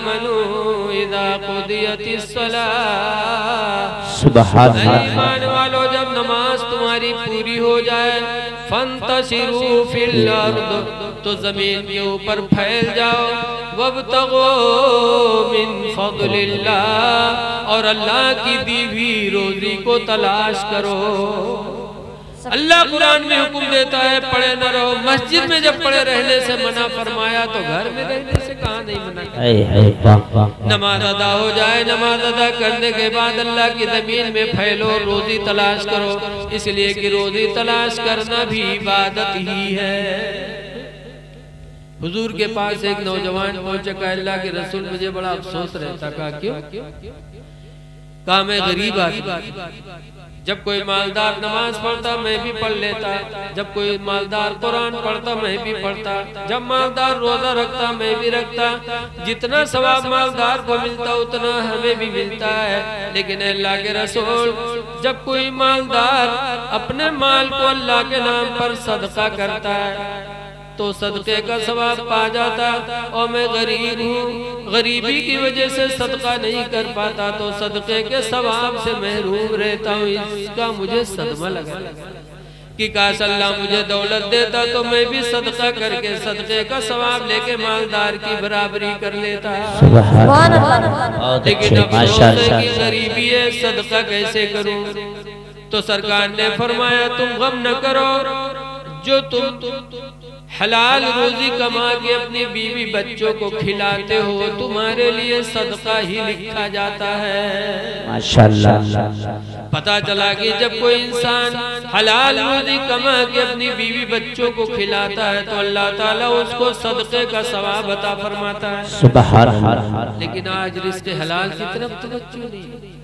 آمنوا اذا قضیت الصلاۃ سبحان اللہ ایمان والو جب نماز تمہاری پوری ہو جائے فانتشروا فی الارض تو زمین کے اوپر پھیل جاؤ وابتغوا من فضل اللہ اور اللہ کی دی ہوئی روزی کو تلاش کرو اللہ قرآن میں حکم دیتا ہے پڑھے نہ رہو مسجد میں جب پڑھے رہنے سے منع فرمایا تو گھر میں رہنے سے کہاں نہیں منع نماز ادا ہو جائے نماز ادا کرنے کے بعد اللہ کی زمین میں پھیلو روزی تلاش کرو اس لیے کہ روزی تلاش کرنا بھی عبادت ہی ہے حضور کے پاس ایک نوجوان پہنچا کہا اللہ کے رسول مجھے بڑا افسوس رہتا کہا کیوں کہا میں غریب آدمی جب کوئی مالدار نماز پڑھتا میں بھی پڑھ لیتا جب کوئی مالدار قرآن پڑھتا میں بھی پڑھتا جب مالدار روزہ رکھتا میں بھی رکھتا جتنا ثواب مالدار کو ملتا اتنا ہمیں بھی ملتا ہے لیکن اللہ کے رسول جب کوئی مالدار اپنے مال کو اللہ کے نام پر صدقہ کرتا ہے تو صدقے کا ثواب پا جاتا اور میں غریب ہوں غریبی کی وجہ سے صدقہ نہیں کر پاتا تو صدقے کے ثواب سے محروم رہتا ہوں اس کا مجھے صدمہ لگا کہ کاش اللہ مجھے دولت دیتا تو میں بھی صدقہ کر کے صدقے کا ثواب لے کے مالدار کی برابری کر لیتا لیکن افسوس ہے کہ غریبی ہے صدقہ کیسے کروں تو سرکار نے فرمایا تم غم نہ کرو جو تم حلال روزی کما کے اپنی بیوی بچوں کو کھلاتے ہو تمہارے لیے صدقہ ہی لکھا جاتا ہے ماشاءاللہ پتا چلا کہ جب کوئی انسان حلال روزی کما کے اپنی بیوی بچوں کو کھلاتا ہے تو اللہ تعالیٰ اس کو صدقے کا ثواب عطا فرماتا ہے سبحان اللہ لیکن آج رزق حلال کی طرف توجہ نہیں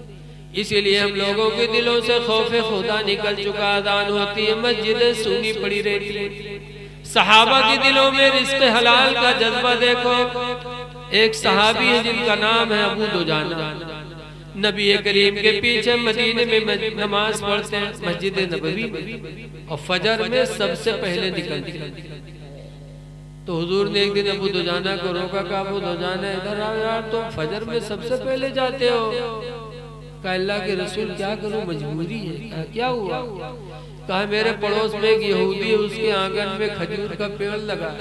اسی لیے ہم لوگوں کے دلوں سے خوف خدا نکل چکا اذان ہوتی ہے مسجدیں سونی پڑی رہتی ہے صحابہ کے دلوں میں رزق حلال کا جذبہ دیکھو ایک صحابی ہے جن کا نام ہے ابو دجانہ نبی کریم کے پیچھے مدینے میں نماز پڑھتے ہیں مسجد نبوی اور فجر میں سب سے پہلے نکلتے ہیں تو حضور نے ایک دن ابو دجانہ کو روکا کہا ابو دجانہ ادھر آؤ یار تم فجر میں سب سے پہلے جاتے ہو کہا اللہ کے رسول کیا کروں مجبوری ہے کیا ہوا کہا میرے پڑوس میں ایک یہودی اس کے آنگن میں کھجور کا پیڑ لگا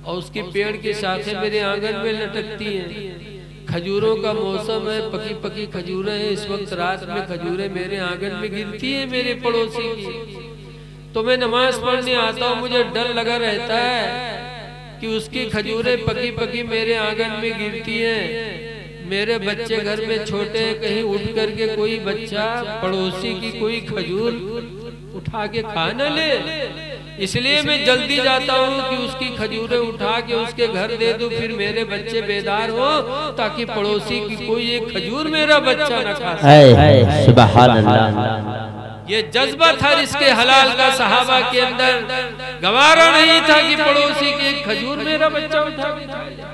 اور اس کی پیڑ کی شاخیں میرے آنگن میں لٹکتی ہیں کھجوروں کا موسم ہے پکی پکی کھجوریں ہیں اس وقت رات میں کھجوریں میرے آنگن میں گرتی ہیں میرے پڑوسی کی تو میں نماز پڑھنے آتا ہوں مجھے ڈر لگا رہتا ہے کہ اس کی کھجوریں پکی پکی میرے آنگن میں گرتی ہیں میرے بچے گھر میں چھوٹے کہیں اٹھ کر کے کوئی بچہ پڑوسی کی کوئی کھجور اٹھا کے کھا نہ لے اس لیے میں جلدی جاتا ہوں کہ اس کی کھجوریں اٹھا کے اس کے گھر دے دوں پھر میرے بچے بیدار ہوں تاکہ پڑوسی کی کوئی ایک کھجور میرا بچہ نہ کھا سکے سبحان اللہ یہ جذبہ تھا رزق حلال کا صحابہ کے اندر گوارا نہیں تھا کہ پڑوسی کی ایک کھجور میرا بچہ اٹھا کے کھا لے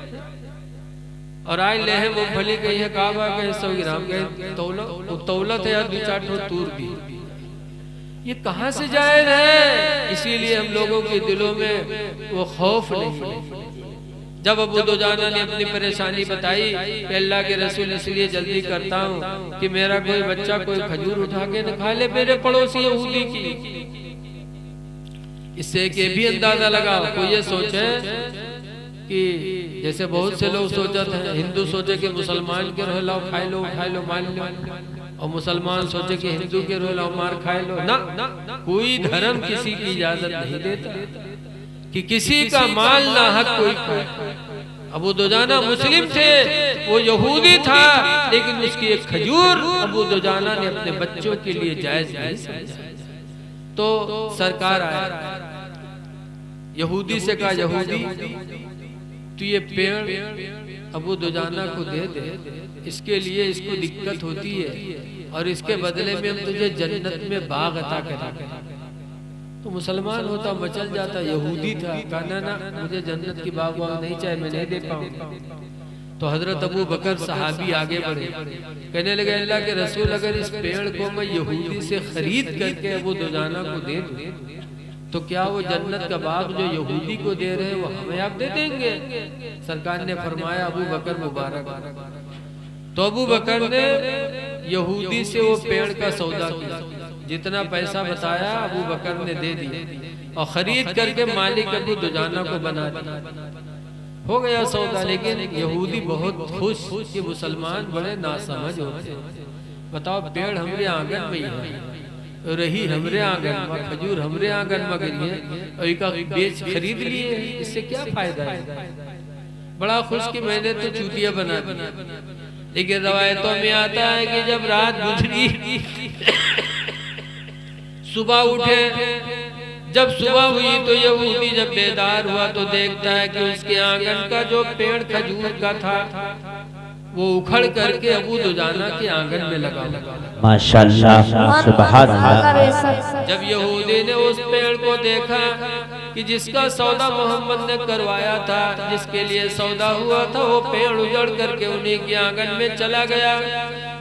اور آئے لہم و پھلی کہی ہے کعبہ کہے 100 گرام کہے تولت ہے یا دو چار تور دی یہ کہاں سے جائز ہے اسی لیے ہم لوگوں کے دلوں میں وہ خوف نہیں جب ابو دجانہ نے اپنی پریشانی بتائی کہ اللہ کے رسول اس لیے جلدی کرتا ہوں کہ میرا کوئی بچہ کوئی کھجور اٹھا کے نہ کھا لے میرے پڑوسی یہودی کی اس سے کہ بھی اندازہ لگا کوئی یہ سوچے کہ جیسے بہت سے لوگ سوچتے ہیں ہندو سوچے کہ مسلمان کے رہ لاؤ کھائے لو مان لو اور مسلمان سوچے کہ ہندو کے رہ لاؤ مار کھائے لو نہ کوئی دھرم کسی کی اجازت نہیں دیتا کہ کسی کا مال نہ حق کوئی کھائے ابو دجانہ مسلم تھے وہ یہودی تھا لیکن اس کی ایک کھجور ابو دجانہ نے اپنے بچوں کے لیے جائز نہیں سمجھا تو سرکار آیا یہودی سے کہا یہودی تو یہ پیڑ ابو دجانہ کو دے دے اس کے لیے اس کو دقت ہوتی ہے اور اس کے بدلے میں ہم تجھے جنت میں باغ عطا کریں تو مسلمان ہوتا مچل جاتا یہودی تھا کہا نہ مجھے جنت کی باغ نہیں چاہے میں نہیں دے پاؤں تو حضرت ابو بکر صحابی آگے بڑھے کہنے لگے اللہ کے رسول اگر اس پیڑ کو میں یہودی سے خرید کر کے ابو دجانہ کو دے دوں تو کیا وہ جنت کا باغ جو یہودی کو دے رہے ہیں وہ ہمیں آپ دے دیں گے؟ سرکار نے فرمایا ابو بکر مبارک۔ تو ابو بکر نے یہودی سے وہ پیڑ کا سودا کیا، جتنا پیسہ بتایا ابو بکر نے دے دیا، اور خرید کر کے مالک ابو دجانہ کو بنا دیا، ہو گیا سودا۔ لیکن یہودی بہت خوش کہ مسلمان بڑے ناسمجھ ہوتے ہیں۔ بتاؤ پیڑ ہمارے آنگن میں ہی ہے، رہی ہمارے آنگن میں، کھجور ہمارے آنگن میں گئی ہے، اور ایک بیچ خرید لیے، اس سے کیا فائدہ ہے؟ بڑا خوش کہ میں نے تو چوتیا بنا دیا۔ لیکن روایتوں میں آتا ہے کہ جب رات گزری، صبح اٹھے، جب صبح ہوئی تو یہودی جب بیدار ہوا تو دیکھتا ہے کہ اس کے آنگن کا جو پیڑ کھجور کا تھا وہ اکھڑ کر کے ابو دجانہ کے آنگن میں لگا۔ ماشاءاللہ سبحان اللہ۔ جب یہودی نے اس پیڑ کو دیکھا کہ جس کا سودا محمد نے کروایا تھا، جس کے لیے سودا ہوا تھا، وہ پیڑ اجڑ کر کے انہیں کے آنگن میں چلا گیا۔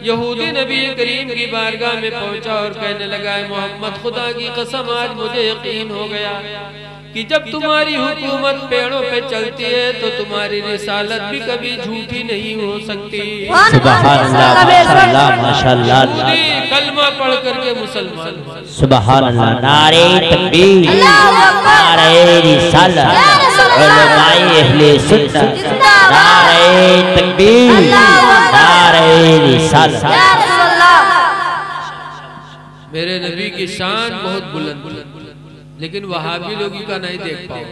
یہودی نبی کریم کی بارگاہ میں پہنچا اور کہنے لگا، محمد خدا کی قسم آج مجھے یقین ہو گیا کہ جب تمہاری حکومت پیڑوں پہ چلتی ہے تو تمہاری رسالت بھی کبھی جھوٹی نہیں ہو سکتی۔ سبحان اللہ ماشاءاللہ ماشاءاللہ۔ کلمہ پڑھ کر کے مسلمان۔ سبحان اللہ۔ نعرہ تکبیر، نعرہ رسالت، علماء اہل سنت، نعرہ تکبیر، نعرہ رسالت۔ میرے نبی کی شان بہت بلند، لیکن وہابی لوگی کا نہیں دیکھ پاؤ۔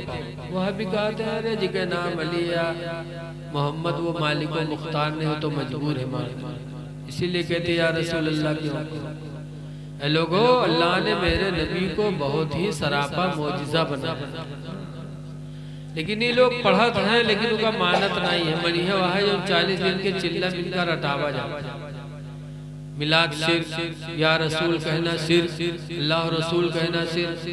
وہابی کہتے ہیں جی کے نام علی یا محمد وہ مالک و مختار نہیں ہو تو مجبور ہے ماننا، اسی لئے کہتے یا رسول اللہ کیوں؟ اے لوگو، اللہ نے میرے نبی کو بہت ہی سراپا معجزہ بنا، لیکن یہ لوگ پڑھت ہیں لیکن ان کا مانت نہیں ہے۔ منی ہے وہاں جو 40 دن کے چلہ مل کا رٹاوا جاتا، ملاد شرک، یا رسول کہنا شرک، اللہ رسول کہنا شرک،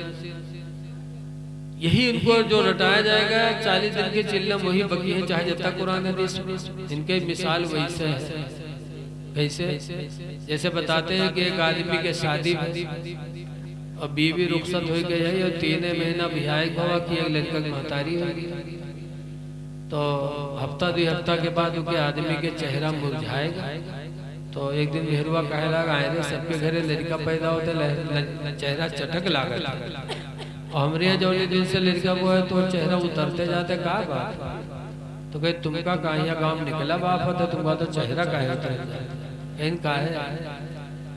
یہی ان کو جو رٹایا جائے گا 40 دن کے چلہ وہی بکی ہے، چاہے جب تک قرآن حدیث میں۔ ان کے مثال ویسے ہے، کیسے؟ جیسے بتاتے ہیں کہ ایک آدمی کے شادی اور بیوی رخصت ہوئی گئی ہے اور 3 مہینہ بہائے ہوا کہ ایک لڑکا مہتاری ہوئی، تو ہفتہ 2 ہفتہ کے بعد ان کے آدمی کے چہرہ مرجھائے گا۔ تو ایک دن مہروا کہے لگا، آئے رہے سب کے گھرے لڑکا پیدا ہوتے چہرہ چٹک لاغا، اور ہمارے یہاں جو دن سے لڑکا ہوا ہے تو چہرہ اترتے جاتے، کہا بات؟ تو کہے تم کا کہاں کام نکلا باپ ہوتا، تم کا تو چہرہ کہے اتر جاتا۔ کہیں کہا ہے،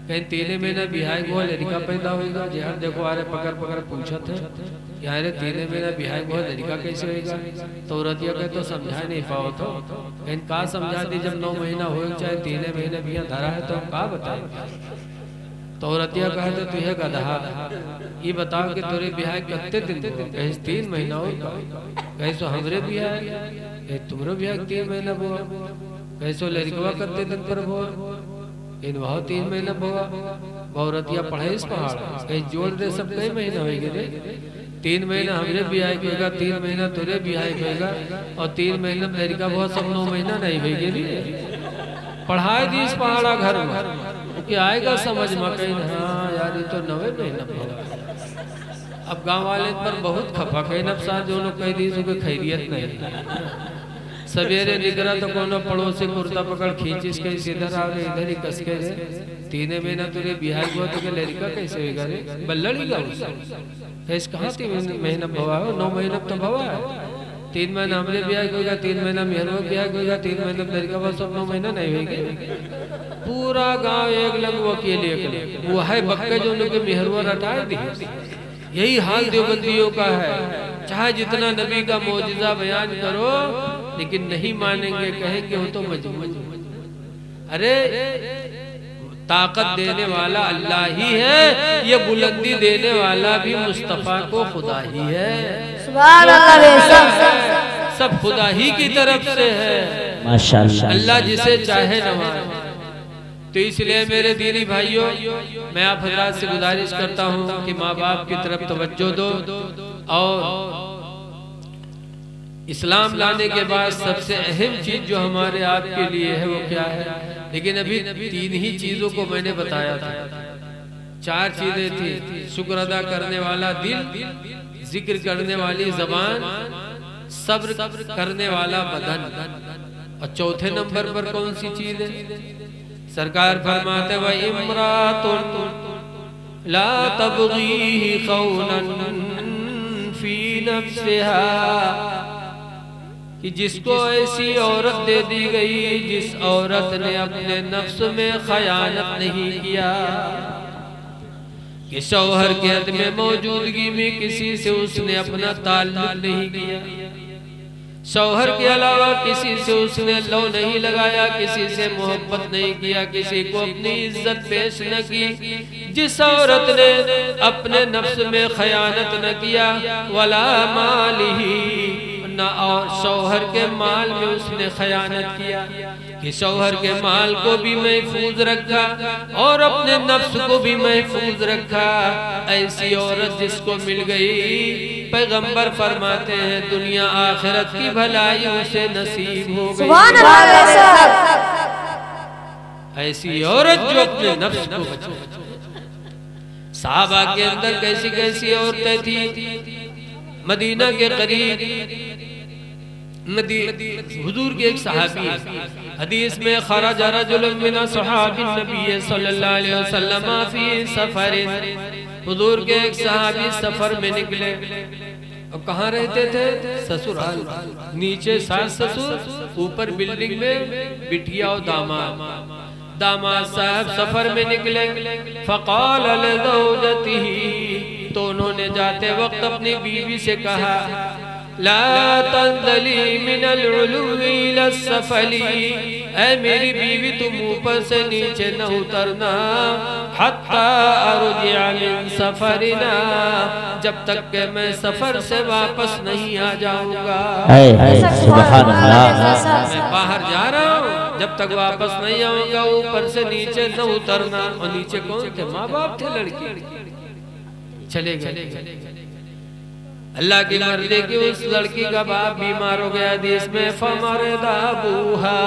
کہیں 3 مہینہ بیہائی ہوا لڑکا پیدا ہوئے گا، جہاں دیکھو آرے پکڑ پکڑ پوچھت ہے کہ آرے 3 مہینہ بیہائی ہوا لڑکا کیسے ہوئے گا؟ تو عورتیہ کہے تو سمجھائے نہیں پاؤ تو، کہیں کہا سمجھا دی جب 9 مہینہ ہوئے چاہے 3 مہینہ بیہاں دھرا ہے تو ہم کہا بتائیں؟ تو عورتیہ کہتے تو یہ گدھا، یہ بتاؤ کہ تورے بیہائی کتے دن ہوا؟ کہیں 3 مہینہ ہوئے، کہیں سو ہمرے بیہائی، کہیں تمرے بیہائی 3 مہینہ ہوا، کہیں سو لڑکوا کتے دن پر ہوا، کہیں وہاں 3 مہینہ ہوا۔ عورتیہ پڑھے اس پہاڑ، کہیں جوڑ دے سب کئی مہینہ ہوئے گے، 3 مہینہ ہمرے بیہائی ہوئے گا، 3 مہینہ تورے بیہائی ہوئے گا، اور 3 مہینہ لڑکا بہت سب 9 مہینہ نہیں ہوئے گے۔ پڑھائے دی اس پہاڑا گھر میں کہ آئے گا سمجھ میں، کہیں ہاں یار یہ تو 9 مہینہ ہوا۔ اب گاؤں والے پر بہت کھپا، کہیں نفسات جو لوگ کہہ دی سو کہ خیریت نہیں، سویرے نکلا تو کونو پڑوس سے کرتا پکڑ کھینچ کے ادھر آ رہے ادھر ہی کس کے رہے، 3 مہینہ تورے بیہائی ہوا تو کہ لڑکا کیسے ہوئے گا رے؟ بلڑی گا اس سے، اس کہاں 3 مہینہ بھوا ہے، 9 مہینہ تو بھوا ہے، 3 مہینہ ہمرے بیہائی ہوئے گا، 3 مہینہ مہروا بیہائی ہوئے گا، 3 مہینہ لڑکا بہت سب 9 مہینہ نہیں ہوئے گے۔ پورا گاؤں ایک لنگ وکیل ایک لنگ، وہ ہے بکے جو انہوں کے مہروا رٹائے دی۔ یہی حال دیوبندیوں کا ہے، چاہے جتنا نبی کا معجزہ بیان کرو لیکن نہیں مانیں گے، کہیں گے وہ تو مجبور۔ ارے طاقت دینے والا اللہ ہی ہے، یہ بلندی دینے والا بھی مصطفیٰ کو خدا ہی ہے۔ سبحان اللہ، سب خدا ہی کی طرف سے ہے، ماشاءاللہ۔ اللہ جسے چاہے نوازے۔ تو اس لئے میرے دینی بھائیوں، میں آپ حضرات سے گزارش کرتا ہوں کہ ماں باپ کی طرف توجہ دو، اور اسلام لانے کے بعد سب سے اہم چیز جو ہمارے آپ کے لیے ہے وہ کیا ہے؟ لیکن ابھی 3 ہی چیزوں کو میں نے بتایا تھا، 4 چیزیں تھی، شکر ادا کرنے والا دل، ذکر کرنے والی زبان، صبر کرنے والا بدن، اور چوتھے نمبر پر کون سی چیز ہے؟ سرکار فرماتے وَإِمْرَاتٌ لَا تَبْغِيهِ خَوْنًا فِي نَفْسِهَا، کہ جس کو ایسی عورت دے دی گئی جس عورت نے اپنے نفس میں خیانت نہیں کیا، کہ شوہر کے عدم موجودگی میں کسی سے اس نے اپنا تعلق نہیں کیا، شوہر کے علاوہ کسی سے اس نے لو نہیں لگایا، کسی سے محبت نہیں کیا، کسی کو اپنی عزت پیش نہ کی، جس عورت نے اپنے نفس میں خیانت نہ کیا، وَلَا مَالِهِ، نہ اور شوہر کے مال میں اس نے خیانت کیا، کہ شوہر کے مال کو بھی محفوظ رکھا اور اپنے نفس کو بھی محفوظ رکھا، ایسی عورت جس کو مل گئی، پیغمبر فرماتے ہیں دنیا آخرت کی بھلائی اسے نصیب ہو گئی۔ سبحان اللہ، ایسی عورت جو اپنے نفس کو بچے۔ صحابہ کے اندر کیسی کیسی عورتیں تھیں؟ مدینہ کے قریب حضور کے ایک صحابی، حدیث میں خرج رجل من صحاب النبی صلی اللہ علیہ وسلم فی سفر، حضور کے ایک صحابی سفر میں نکلے، اب کہاں رہتے تھے؟ سسرال، نیچے ساس سسر، اوپر بلڈنگ میں بٹھیا و داماد، داماد صاحب سفر میں نکلے، فقال لزوجته، تو انہوں نے جاتے وقت اپنی بیوی سے کہا لا تنزلی من العلو الى السفل، اے میری بیوی تم اوپر سے نیچے نہ اترنا، حتی ارجع من سفرنا، جب تک کہ میں سفر سے واپس نہیں آ جاؤں گا۔ سبحان اللہ، میں باہر جا رہا ہوں، جب تک واپس نہیں آؤں گا اوپر سے نیچے نہ اترنا۔ اور نیچے کون تھے؟ ماں باپ تھے لڑکی، چلے گئے۔ اللہ کی مرضی کی اس لڑکی کا باپ بیمار ہو گیا، حدیث میں فمرض ابوہا،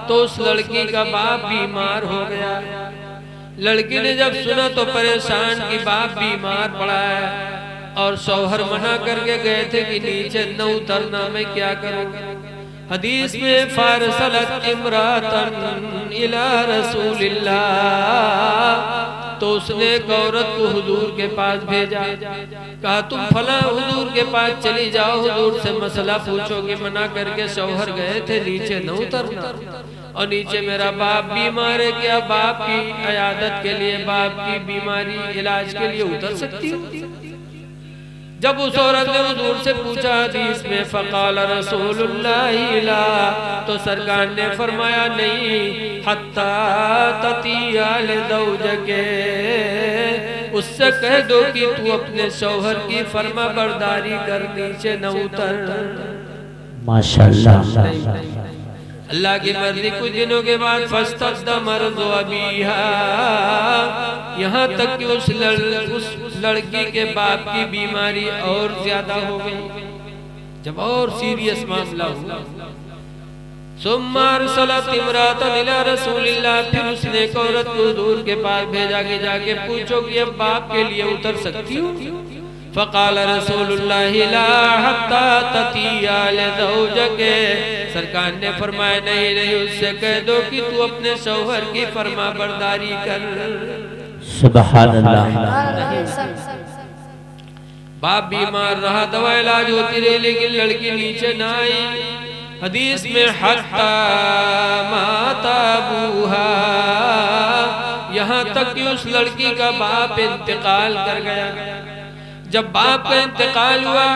تو اس لڑکی کا باپ بیمار ہو گیا۔ لڑکی نے جب سنا تو پریشان کہ باپ بیمار پڑا ہے، اور شوہر منع کر کے گئے تھے کہ نیچے نہ اترنا، میں کیا کروں؟ حدیث میں فارسلت امراتن الى رسول اللہ، تو اس نے ایک عورت کو حضور کے پاس بھیجا، کہا تم فلاں حضور کے پاس چلی جاؤ، حضور سے مسئلہ پوچھو گے، منع کر کے شوہر گئے تھے نیچے نہ اترنا، اور نیچے میرا باپ بیمار ہے، کیا باپ کی عیادت کے لیے، باپ کی بیماری علاج کے لیے اتر سکتی ہوں؟ جب اس عورت نے حضور سے پوچھا حدیث میں فقال رسول اللہ لا، تو سرکار نے فرمایا نہیں، حتی تطیع لزوجک، اس سے کہہ دو کہ تو اپنے شوہر کی فرما برداری کر، نیچے نہ اتر۔ ماشاءاللہ، اللہ کی مرضی کچھ دنوں کے بعد فَاسْتَدَّ مَرْضُ أَبِيهَا، یہاں تک کہ اس لڑکی کے باپ کی بیماری اور زیادہ ہو گئی، جب اور سیریس معاملہ ہوا۔ ثُمَّ أَرْسَلَتْ امْرَأَةً إِلَى رَسُولِ اللَّهِ، پھر اس نے ایک عورت کو حضور کے پاس بھیجا کہ جا کے پوچھو کہ اب باپ کے لیے اتر سکتی ہوں؟ فقال رسول اللہ لا حتی تطیع لزوجک، سرکار نے فرمایا نہیں، اس سے کہہ دو کہ تو اپنے شوہر کی فرما برداری کر۔ سبحان اللہ، باپ بیمار رہا، دوا علاج ہوتی رہی، لیکن لڑکی نیچے نہ آئی۔ حدیث میں حتی مات ابوہا، یہاں تک کہ اس لڑکی کا باپ انتقال کر گیا۔ جب باپ کا انتقال ہوا،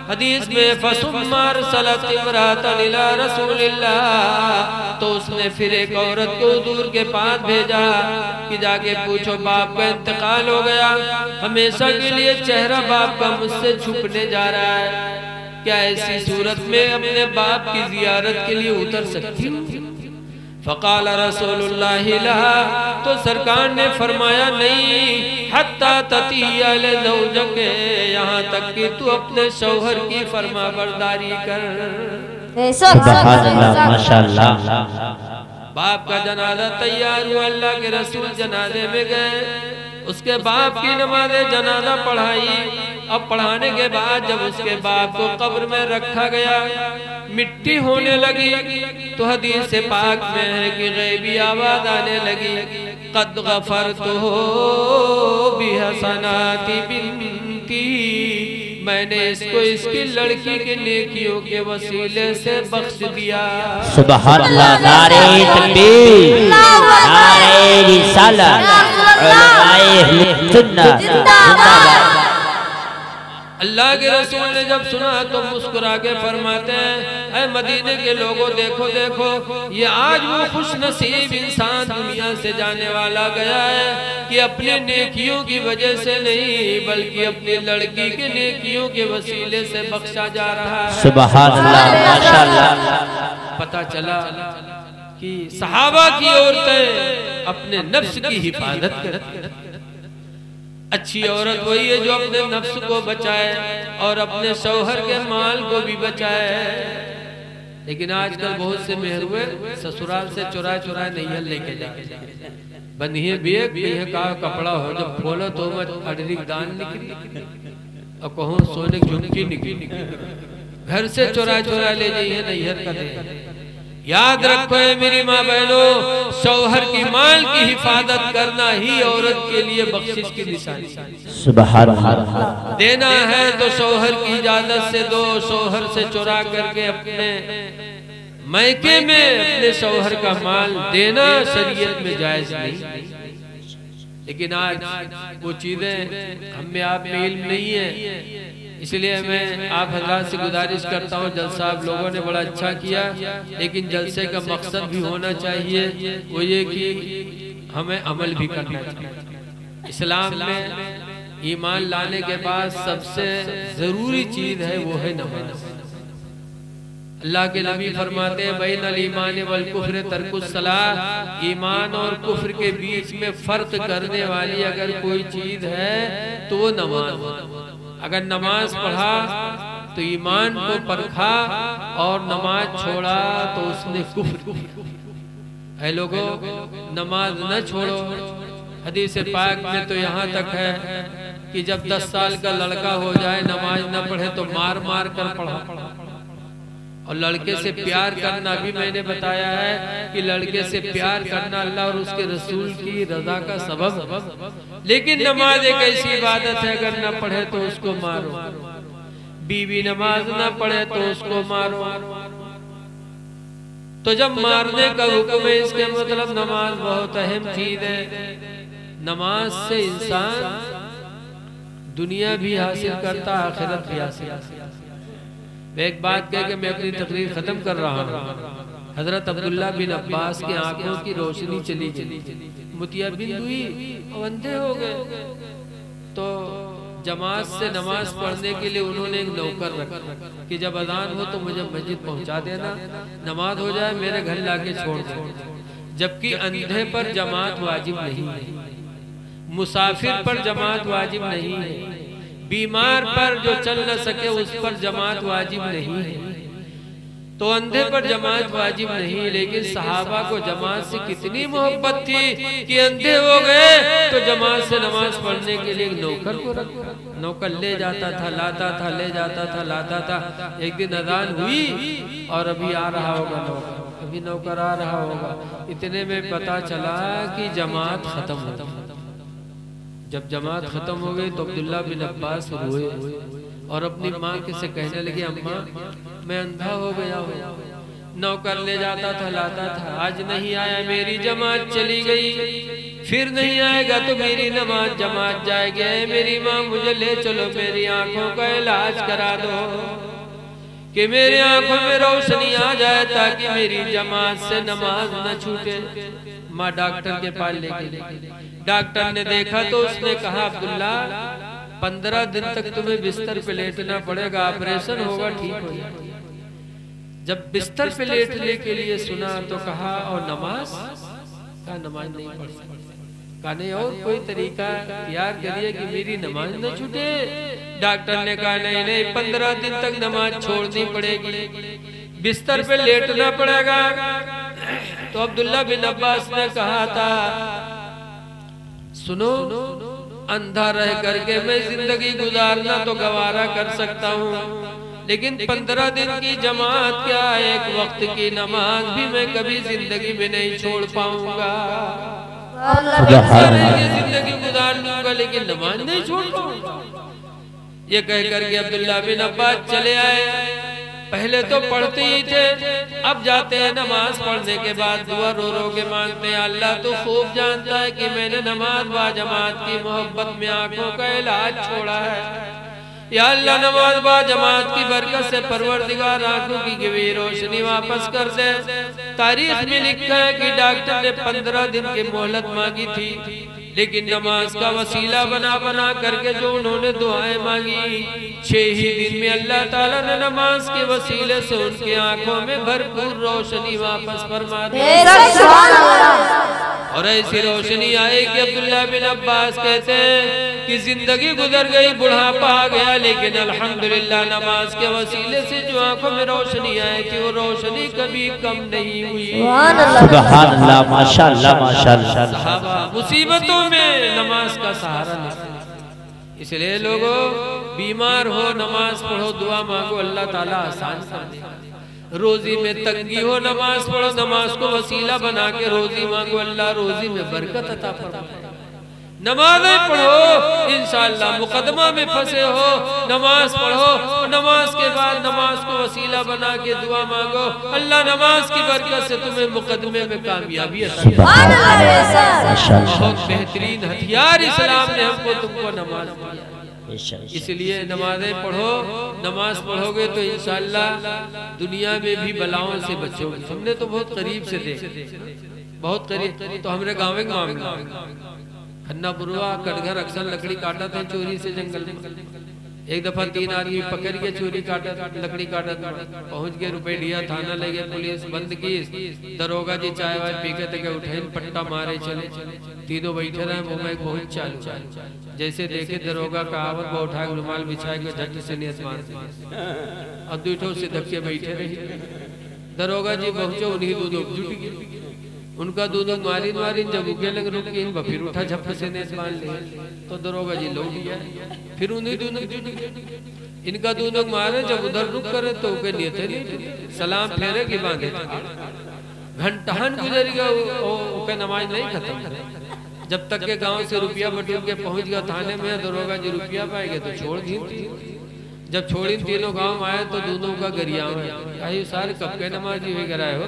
حدیث میں فَثُمَّ أَرْسَلَتْ امْرَأَةً إِلَى رَسُولِ اللَّهِ، تو اس نے پھر ایک عورت کو حضور کے پاس بھیجا کہ جا کے پوچھو باپ کا انتقال ہو گیا، ہمیشہ کے لیے چہرہ باپ کا مجھ سے چھپنے جا رہا ہے، کیا ایسی صورت میں اپنے باپ کی زیارت کے لیے اتر سکتی ہوں؟ فقال رسول اللہ لا، تو سرکار نے فرمایا نہیں، حتی تطیع لزوجک، یہاں تک کہ تو اپنے شوہر کی فرما برداری کر۔ سبحان اللہ، ماشاءاللہ۔ باپ کا جنازہ تیار ہوا، اللہ کے رسول جنازے میں گئے، اس کے باپ کی نماز جنازہ پڑھائی۔ اب پڑھانے کے بعد جب اس کے باپ کو قبر میں رکھا گیا، مٹی ہونے لگی، تو حدیث پاک میں ہے کہ غیبی آواز آنے لگی، قد غفرتہ بحسنات بنتی، میں نے اس کو اس کی لڑکی کے نیکیوں کے وسیلے سے بخش دیا۔ سبحان اللہ، نعرہ تکبیر، نعرہ رسالت، علماء سنت زندہ باد۔ اللہ کے رسول نے جب سنا تو مسکرا کے فرماتے ہیں، اے مدینے کے لوگوں دیکھو دیکھو، یہ آج وہ خوش نصیب انسان دنیا سے جانے والا گیا ہے کہ اپنے نیکیوں کی وجہ سے نہیں بلکہ اپنی لڑکی کے نیکیوں کے وسیلے سے بخشا جا رہا ہے۔ سبحان اللہ، ماشاءاللہ۔ پتہ چلا کہ صحابہ کی عورتیں اپنے نفس کی حفاظت کرتی ہیں۔ اچھی عورت وہی ہے جو اپنے نفس کو بچائے اور اپنے شوہر کے مال کو بھی بچائے۔ لیکن آج کل بہت سے مہروے سسرال سے چرائے چرائے نہیل لے کے جاتے ہیں، بندھیے بیک بیہ کا کپڑا ہو، جب کھولا تو میں اڈریک دان نکلی اور کہوں سونے کی جھمکی نکلی، گھر سے چرائے چرائے لے جائیے نہیل کا دے۔ یاد رکھو اے میری ماں بہنوں، شوہر کی مال کی حفاظت کرنا ہی عورت کے لیے بخشش کی نشانی۔ سبحان اللہ۔ دینا ہے تو شوہر کی اجازت سے دو، شوہر سے چرا کر کے اپنے میکے میں اپنے شوہر کا مال دینا شریعت میں جائز نہیں۔ لیکن آج وہ چیزیں ہم میں آپ میں علم نہیں ہے، اس لیے میں آپ حضرات سے گزارش کرتا ہوں، جلسہ آپ لوگوں نے بڑا اچھا کیا، لیکن جلسے کا مقصد بھی ہونا چاہیے، وہ یہ کہ ہمیں عمل بھی کرنا چاہیے۔ اسلام میں ایمان لانے کے بعد سب سے ضروری چیز ہے وہ ہے نماز۔ اللہ کے نبی فرماتے ہیں بین الایمان والکفر ترک الصلاۃ، ایمان اور کفر کے بیچ میں فرق کرنے والی اگر کوئی چیز ہے تو وہ نماز ہے۔ اگر نماز پڑھا تو ایمان کو پرکھا اور نماز چھوڑا تو اس نے کفر کیا۔ اے لوگوں نماز نہ چھوڑو، حدیث پاک میں تو یہاں تک ہے کہ جب 10 سال کا لڑکا ہو جائے نماز نہ پڑھے تو مار مار کر پڑھا۔ اور لڑکے سے پیار کرنا بھی میں نے بتایا ہے کہ لڑکے سے پیار کرنا اللہ اور اس کے رسول کی رضا کا سبب، لیکن نماز ایک ایسی عبادت ہے اگر نہ پڑھے تو اس کو مارو، بیوی نماز نہ پڑھے تو اس کو مارو۔ تو جب مارنے کا حکم ہے اس کے مطلب نماز بہت اہم چیز ہے۔ نماز سے انسان دنیا بھی حاصل کرتا آخرت بھی حاصل کرتا۔ میں ایک بات کہہ کہ میں اپنی تقریر ختم کر رہا ہوں۔ حضرت عبداللہ بن عباس کی آنکھوں کی روشنی چلی گئی، متیابند ہوئی اور اندھے ہو گئے، تو جماعت سے نماز پڑھنے کے لیے انہوں نے ایک نوکر رکھا کہ جب اذان ہو تو مجھے مسجد پہنچا دینا، نماز ہو جائے میرے گھر لا کے چھوڑ دینا۔ جبکہ اندھے پر جماعت واجب نہیں ہے، مسافر پر جماعت واجب نہیں ہے، بیمار پر جو چل نہ سکے اس پر جماعت واجب نہیں ہے، تو اندھے پر جماعت واجب نہیں۔ لیکن صحابہ کو جماعت سے کتنی محبت تھی کہ اندھے ہو گئے تو جماعت سے نماز پڑھنے کے لیے نوکر کو رکھا، نوکر لے جاتا تھا لاتا تھا، لے جاتا تھا لاتا تھا۔ ایک دن اذان ہوئی اور ابھی آ رہا ہوگا نوکر، ابھی نوکر آ رہا ہوگا، اتنے میں پتا چلا کہ جماعت ختم ہو گئی۔ جب جماعت ختم ہو گئی تو عبداللہ بن عباس روئے اور اپنی ماں سے کہنے لگے اماں میں اندھا ہو گیا ہوں، نوکر لے جاتا تھا لاتا تھا، آج نہیں آیا، میری جماعت چلی گئی، پھر نہیں آئے گا تو میری نماز جماعت جائے گی، میری ماں مجھے لے چلو، میری آنکھوں کا علاج کرا دو کہ میری آنکھوں میں روشنی آ جائے تاکہ میری جماعت سے نماز نہ چھوٹے۔ ماں ڈاکٹر کے پاس لے گئی، ڈاکٹر نے دیکھا تو اس نے کہا عبداللہ 15 دن تک تمہیں بستر پہ لیٹنا پڑے گا، آپریشن ہوگا ٹھیک ہو جائے۔ جب بستر پہ لیٹنے کے لیے سنا تو کہا اور نماز؟ کہا نماز نہیں پڑھ سکتا، کہا نہیں اور کوئی طریقہ اختیار کریے کہ میری نماز نہ چھوٹے۔ ڈاکٹر نے کہا نہیں 15 دن تک نماز چھوڑنی پڑے گی، بستر پہ لیٹنا پڑے گا۔ تو عبداللہ بن عباس نے کہا تھا سنو اندھا رہ کر کے میں زندگی گزارنا تو گوارا کر سکتا ہوں، لیکن 15 دن کی جماعت کیا ایک وقت کی نماز بھی میں کبھی زندگی میں نہیں چھوڑ پاؤں گا۔ زندگی گزار لوں گا لیکن نماز نہیں چھوڑ پاؤں گا۔ یہ کہہ کر کے عبداللہ بن عباس چلے آئے۔ پہلے تو پڑھتے ہی تھے، اب جاتے ہیں نماز پڑھنے کے بعد دعا رو رو کے مانگتے ہیں اللہ تو خوب جانتا ہے کہ میں نے نماز با جماعت کی محبت میں آنکھوں کا علاج چھوڑا ہے، یا اللہ نماز با جماعت کی برکت سے پروردگار آنکھوں کی گوئی روشنی واپس کر دے۔ تاریخ میں لکھا ہے کہ ڈاکٹر نے 15 دن کی مہلت مانگی تھی، لیکن نماز کا وسیلہ بنا بنا کر کے جو انہوں نے دعائیں مانگی 6 ہی دن میں اللہ تعالیٰ نے نماز کے وسیلے سے ان کی آنکھوں میں بھرپور روشنی واپس فرما دی، اور ایسی روشنی آئی کہ عبداللہ بن عباس کہتے ہیں کہ زندگی گزر گئی، بڑھاپا آ گیا، لیکن الحمدللہ نماز کے وسیلے سے جو آنکھوں میں روشنی آئی تھی وہ روشنی کبھی کم نہیں ہوئی۔ سبحان اللہ، ماشاءاللہ ماشاءاللہ۔ صحابہ مصیبتوں میں نماز کا سہارا لیتے ہیں، اس لئے لوگوں بیمار ہو نماز پڑھو، دعا مانگو، اللہ تعالیٰ آسان کر دے گا۔ روزی میں تنگی ہو نماز پڑھو، نماز کو وسیلہ بنا کے روزی مانگو، اللہ روزی میں برکت عطا فرمائے۔ نمازیں پڑھو انشاءاللہ، مقدمہ میں پھنسے ہو نماز پڑھو، نماز کے بعد نماز کو وسیلہ بنا کے دعا مانگو، اللہ نماز کی برکت سے تمہیں مقدمے میں کامیابی عطا فرمائے۔ بہت بہترین ہتھیار اسلام نے ہم کو تم کو نماز دیا، اس لیے نمازیں پڑھو، نماز پڑھو گے تو انشاءاللہ دنیا میں بھی بلاؤں سے بچو گے۔ ہم نے تو بہت قریب سے دیکھ، بہت قریب، تو ہمارے گاؤں میں معاملہ کھنا پروا کٹگھر اکثر لکڑی کاٹا تھے چوری سے جنگل میں، ایک دفعہ 3 آدمی پکڑ کے چوری کاٹا لکڑی کاٹا تھا، پہنچ گئے، روپے لیا، تھانہ لے گئے، پولیس بند کی، دروگا جی چائے وائے پی کے تکے اٹھائیں پٹا مارے چلے، تینوں بیٹھے رہے، وہ میں بہت چالو، جیسے دیکھے دروگا کا آوت وہ اٹھائے رومال بچھائے کے جھٹ سے نیت مار دیا، اب دوٹھوں سے دھکے بیٹھے رہے۔ دروگا جی پہنچو، انہی دودھوں جھٹ گئے، ان کا دودھوں مارین جب اگے لگ رکین پھر اٹھا جھپ سے نیت مان لے، تو دروگا جی لوٹ گیا، پھر انہی دودھوں جھٹ گئے، ان کا دودھوں مارے جب ادھر رک کرے تو اگے نیتیں نہیں، سلام پھیرے کی باندھے تھا، گھنٹہن گزر گیا، اوکے نماز نہیں ختم کرے، جب تک کہ گاؤں سے روپیہ بٹور کے پہنچ گیا تھانے میں، دروگا جی روپیہ پائے گئے تو چھوڑ دین تھی، جب چھوڑین تینوں گاؤں آئے تو دونوں کا گریاں ہے، یہ سارے کب کے نمازی ہوئے گرائے ہو،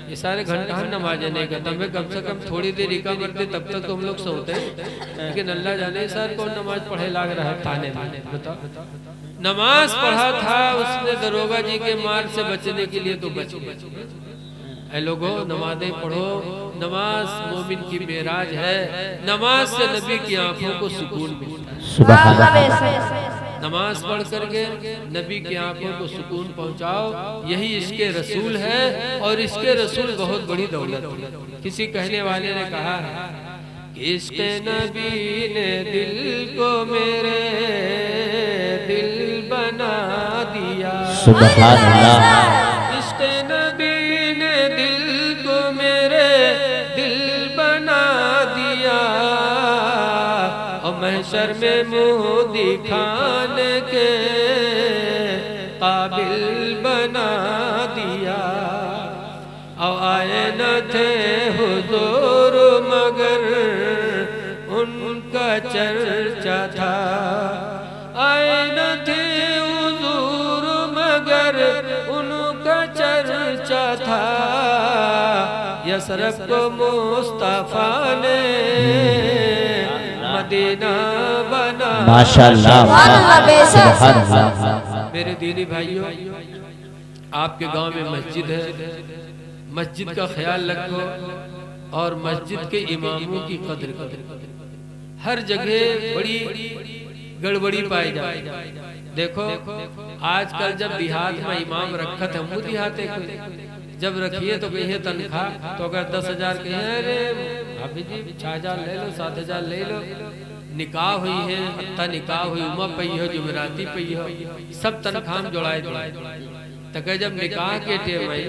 یہ سارے گھنٹہ نمازیں نہیں کرتا، ہمیں کم سے کم تھوڑی دیر رکا مرتے تب تک تو ہم لوگ سوتے ہیں، لیکن اللہ جانے سار کون نماز پڑھے لاگ رہا تھانے میں، نماز پڑھا تھا اس نے دروگا جی کے مار سے بچنے کے لیے تو بچ گئے۔ اے لوگوں نمازیں پڑھو، نماز مومن کی معراج ہے، نماز سے نبی کی آنکھوں کو سکون ملتا ہے، سبحان اللہ۔ نماز پڑھ کر کے نبی کی آنکھوں کو سکون پہنچاؤ، یہی عشق رسول ہے، اور عشق رسول بہت بڑی دولت ہے۔ کسی کہنے والے نے کہا ہے کہ عشق نبی نے دل کو میرے دل بنا دیا، سبحان اللہ۔ عشق نبی نے دل کو میرے دل بنا دیا، اور محشر میں منہ دکھانے کے قابل بنا دیا، اور آئے نہ تھے حضور مگر ان کا چرچا تھا، آئے نہ تھے حضور مگر ان کا چرچا تھا، یثرب کو مصطفیٰ نے مدینہ بنا۔ ماشاءاللہ سبحان اللہ۔ میرے دینی بھائیوں، آپ کے گاؤں میں مسجد ہے، مسجد کا خیال رکھو، اور مسجد کے اماموں کی قدر کرو، ہر جگہ بڑی گڑبڑی پائی جائے۔ دیکھو آج کل جب دیہات میں امام رکھا تھا، وہ دیہاتے کوئی جب رکھیے تو کہیے تنخواہ، تو اگر 10,000 کہیں ارے بھابی جی 6,000 لے لو، 7,000 لے لو، نکاح ہوئی ہے، حتیٰ نکاح ہوئی، امہ پئی ہو، جمعراتی پئی ہو، سب تنخواہ جوڑائے۔ تو کہ جب نکاح کے ٹیم آئی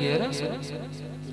1100